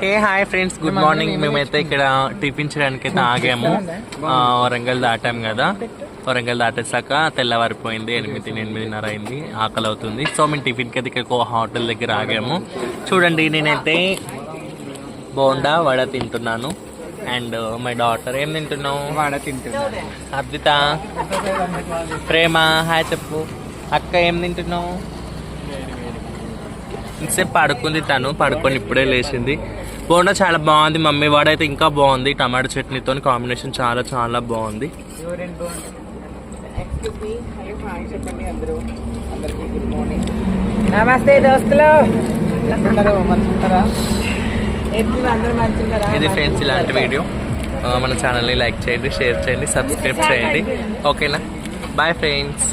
Hey hi friends, good morning. మేమైతే ఇక్కడ tiffin చేయడానికి అయితే ఆగాము. వరంగల్ దాటాం కదా, వరంగల్ దాటేసాక తెల్లవారిపోయింది, 8:30 అయింది, ఆకలి అవుతుంది. సో మేము టిఫిన్కి అయితే ఇక్కడ హోటల్ దగ్గర ఆగాము. చూడండి, నేనైతే బోండా వడ తింటున్నాను. అండ్ మై డాటర్ ఏం తింటున్నావు? వడ తింటున్నాను. అద్విత, ప్రేమ హాయ్ చెప్పు. అక్క ఏం తింటున్నావు? ఇంతసేపు పడుకుంది, తను పడుకొని ఇప్పుడే లేచింది. బోండా చాలా బాగుంది మమ్మీ, వాడైతే ఇంకా బాగుంది. టమాటో చట్నీతో కాంబినేషన్ చాలా చాలా బాగుంది. నమస్తే దోస్తులు, ఇది ఫ్రెండ్స్ ఇలాంటి వీడియో మన ఛానల్ని లైక్ చేయండి, షేర్ చేయండి, సబ్స్క్రైబ్ చేయండి. ఓకేనా? Bye friends.